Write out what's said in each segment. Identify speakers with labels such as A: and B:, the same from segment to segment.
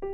A: I'm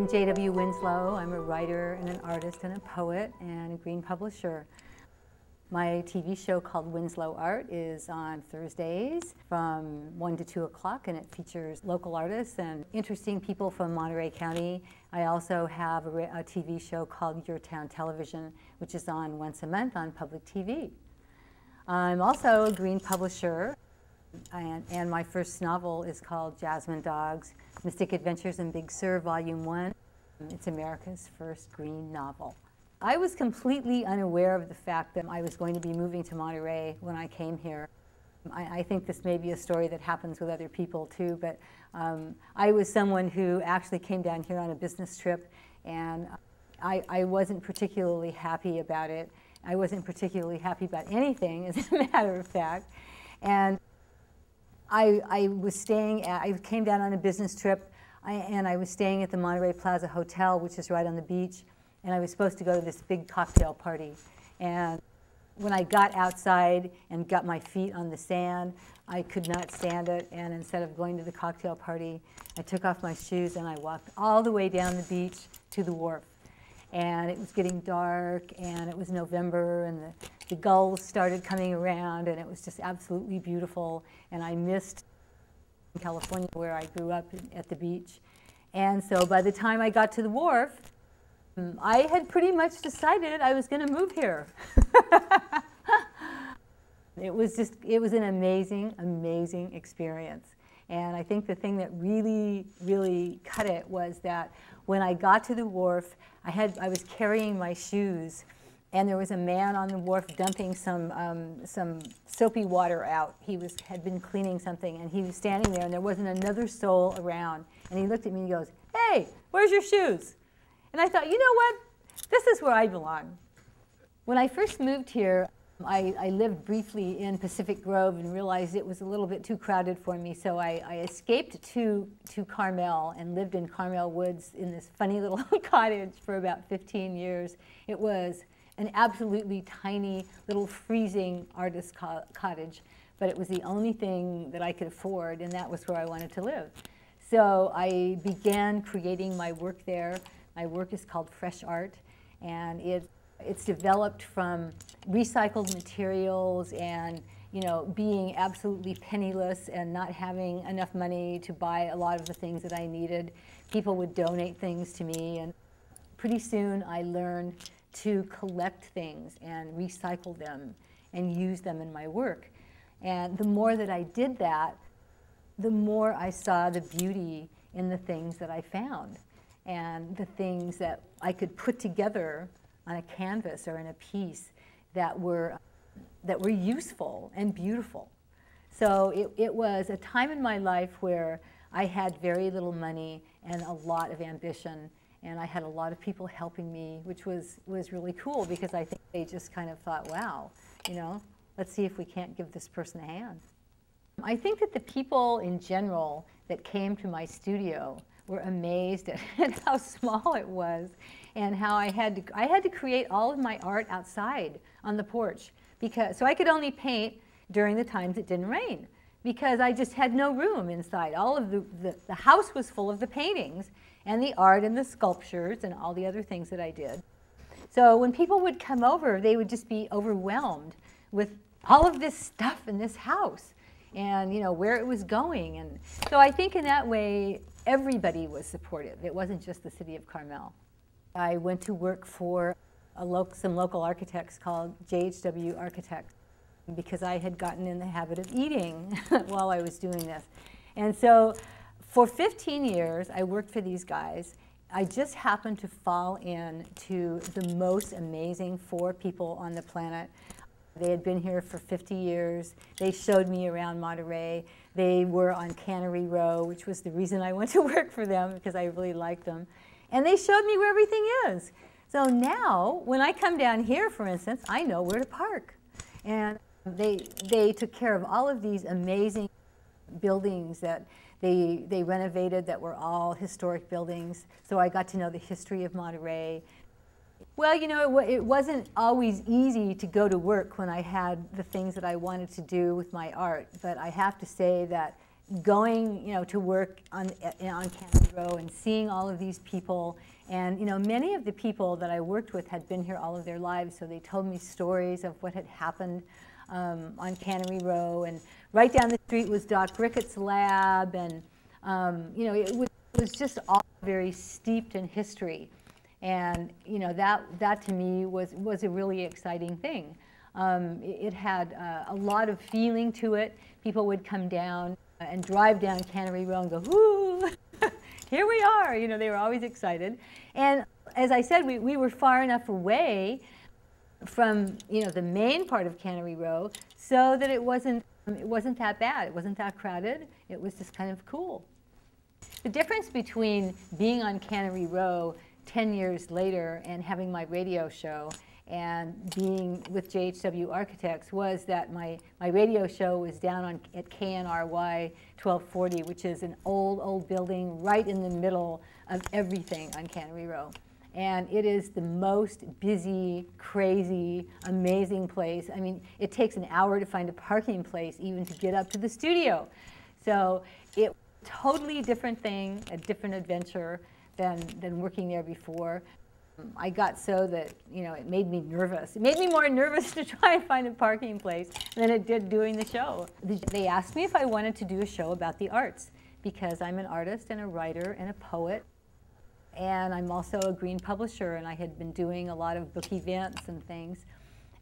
A: J.W. Winslow. I'm a writer and an artist and a poet and a green publisher. My TV show called Winslow Art is on Thursdays from 1 to 2 o'clock, and it features local artists and interesting people from Monterey County. I also have a TV show called Your Town Television, which is on once a month on public TV. I'm also a green publisher, and my first novel is called Jasmine Dogs, Mystic Adventures in Big Sur, Volume 1. It's America's first green novel. I was completely unaware of the fact that I was going to be moving to Monterey when I came here. I think this may be a story that happens with other people too, but I was someone who actually came down here on a business trip, and I wasn't particularly happy about it. I wasn't particularly happy about anything, as a matter of fact. And I came down on a business trip, and I was staying at the Monterey Plaza Hotel, which is right on the beach, and I was supposed to go to this big cocktail party. And when I got outside and got my feet on the sand, I could not stand it, and instead of going to the cocktail party, I took off my shoes and I walked all the way down the beach to the wharf. And it was getting dark, and it was November, and the gulls started coming around, and it was just absolutely beautiful. And I missed California, where I grew up at the beach. And so by the time I got to the wharf, I had pretty much decided I was going to move here. It was an amazing, amazing experience. And I think the thing that really, really cut it was that when I got to the wharf, I was carrying my shoes, and there was a man on the wharf dumping some soapy water out. He had been cleaning something, and he was standing there, and there wasn't another soul around. And he looked at me and he goes, "Hey, where's your shoes?" And I thought, you know what? This is where I belong. When I first moved here, I lived briefly in Pacific Grove and realized it was a little bit too crowded for me, so I escaped to Carmel and lived in Carmel Woods in this funny little cottage for about 15 years. It was an absolutely tiny little freezing artist cottage, but it was the only thing that I could afford, and that was where I wanted to live. So I began creating my work there. My work is called Fresh Art, and it's developed from recycled materials and, you know, being absolutely penniless and not having enough money to buy a lot of the things that I needed. People would donate things to me, and pretty soon I learned to collect things and recycle them and use them in my work. And the more that I did that, the more I saw the beauty in the things that I found and the things that I could put together on a canvas or in a piece that were useful and beautiful. So it was a time in my life where I had very little money and a lot of ambition, and I had a lot of people helping me, which was really cool, because I think they just kind of thought, wow, you know, let's see if we can't give this person a hand. I think that the people in general that came to my studio were amazed at how small it was, and how I had to create all of my art outside on the porch, so I could only paint during the times it didn't rain, because I just had no room inside. All of the house was full of the paintings and the art and the sculptures and all the other things that I did. So when people would come over, they would just be overwhelmed with all of this stuff in this house, and, you know, where it was going. And so I think in that way, everybody was supportive. It wasn't just the city of Carmel. I went to work for some local architects called JHW Architects, because I had gotten in the habit of eating while I was doing this. And so for 15 years, I worked for these guys. I just happened to fall into the most amazing 4 people on the planet. They had been here for 50 years. They showed me around Monterey. They were on Cannery Row, which was the reason I went to work for them, because I really liked them. And they showed me where everything is. So now, when I come down here, for instance, I know where to park. And they took care of all of these amazing buildings that they renovated that were all historic buildings. So I got to know the history of Monterey. Well, you know, it wasn't always easy to go to work when I had the things that I wanted to do with my art. But I have to say that going, you know, to work on Cannery Row and seeing all of these people, and you know, many of the people that I worked with had been here all of their lives, so they told me stories of what had happened on Cannery Row. And right down the street was Doc Ricketts' lab, and you know, it was just all very steeped in history. And you know, that to me was a really exciting thing. It had a lot of feeling to it. People would come down and drive down Cannery Row and go, "Woo, here we are!" You know, they were always excited. And as I said, we were far enough away from, you know, the main part of Cannery Row, so that it wasn't that bad. It wasn't that crowded. It was just kind of cool. The difference between being on Cannery Row 10 years later and having my radio show and being with JHW Architects was that my radio show was down at KNRY 1240, which is an old building right in the middle of everything on Cannery Row. And it is the most busy, crazy, amazing place. I mean, it takes an hour to find a parking place even to get up to the studio. So it was a totally different thing, a different adventure than working there before. I got so that, you know, it made me nervous. It made me more nervous to try and find a parking place than it did doing the show. They asked me if I wanted to do a show about the arts, because I'm an artist and a writer and a poet. And I'm also a green publisher, and I had been doing a lot of book events and things.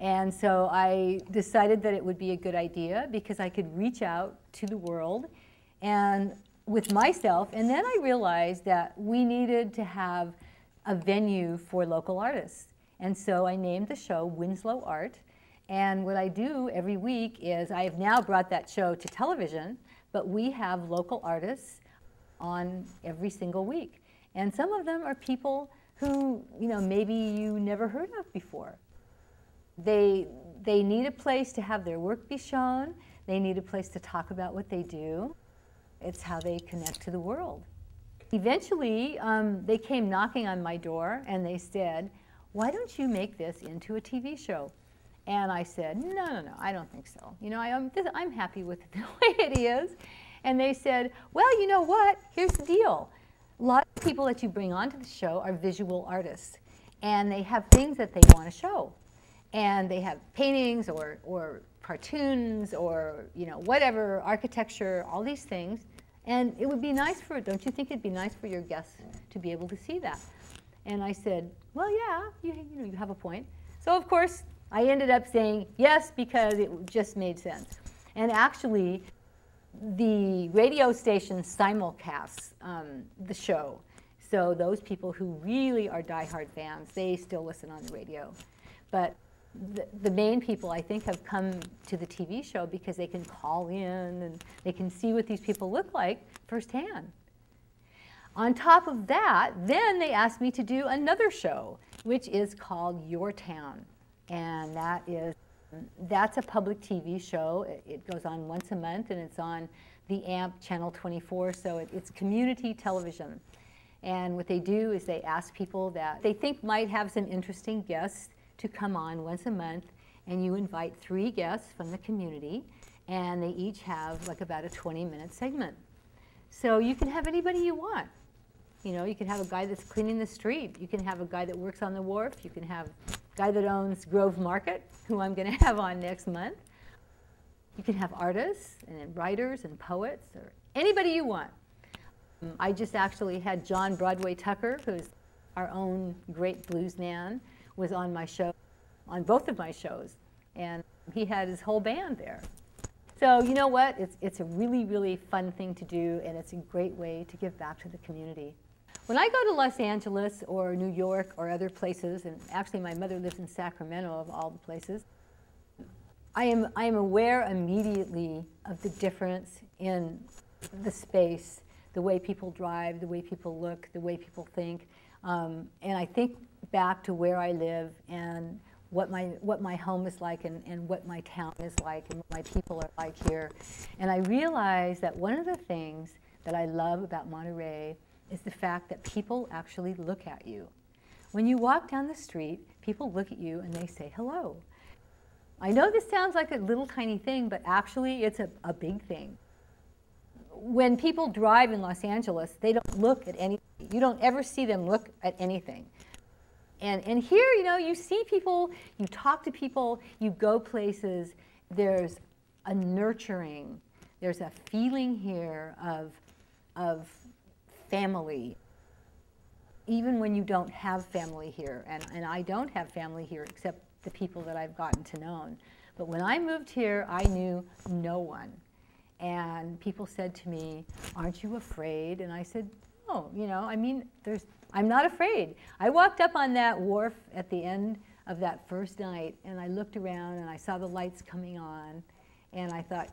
A: And so I decided that it would be a good idea because I could reach out to the world and with myself. And then I realized that we needed to have a venue for local artists. And so I named the show Winslow Art. And what I do every week is I have now brought that show to television, but we have local artists on every single week. And some of them are people who, you know, maybe you never heard of before. They need a place to have their work be shown. They need a place to talk about what they do. It's how they connect to the world. Eventually, they came knocking on my door and they said, "Why don't you make this into a TV show?" And I said, no, I don't think so. You know, I'm happy with it the way it is. And they said, "Well, you know what? Here's the deal. A lot of people that you bring onto the show are visual artists, and they have things that they want to show. And they have paintings or cartoons or, you know, whatever, architecture, all these things. And it would be nice for, don't you think it'd be nice for your guests to be able to see that?" And I said, "Well, yeah, you know, you have a point." So of course, I ended up saying yes because it just made sense. And actually, the radio station simulcasts the show. So those people who really are diehard fans, they still listen on the radio. But the main people, I think, have come to the TV show because they can call in and they can see what these people look like firsthand. On top of that, then they asked me to do another show, which is called Your Town. And that's a public TV show. It goes on once a month, and it's on the AMP Channel 24, so it's community television. And what they do is they ask people that they think might have some interesting guests to come on once a month, and you invite 3 guests from the community, and they each have like about a 20-minute segment. So you can have anybody you want. You know, you can have a guy that's cleaning the street. You can have a guy that works on the wharf. You can have a guy that owns Grove Market, who I'm going to have on next month. You can have artists and writers and poets or anybody you want. I just actually had John Broadway Tucker, who's our own great blues man, was on my show, on both of my shows, and he had his whole band there. So you know what? It's a really, really fun thing to do, and it's a great way to give back to the community. When I go to Los Angeles or New York or other places, and actually my mother lives in Sacramento of all the places, I am aware immediately of the difference in the space, the way people drive, the way people look, the way people think. And I think back to where I live and what my home is like and what my town is like and what my people are like here. And I realized that one of the things that I love about Monterey is the fact that people actually look at you. When you walk down the street, people look at you and they say hello. I know this sounds like a little tiny thing, but actually it's a big thing. When people drive in Los Angeles, they don't look at anything. You don't ever see them look at anything. And here, you know, you see people, you talk to people, you go places, there's a nurturing, there's a feeling here of family, even when you don't have family here. And I don't have family here except the people that I've gotten to know. But when I moved here, I knew no one. And people said to me, "Aren't you afraid?" And I said, "No, you know, I mean, I'm not afraid." I walked up on that wharf at the end of that first night, and I looked around and I saw the lights coming on, and I thought,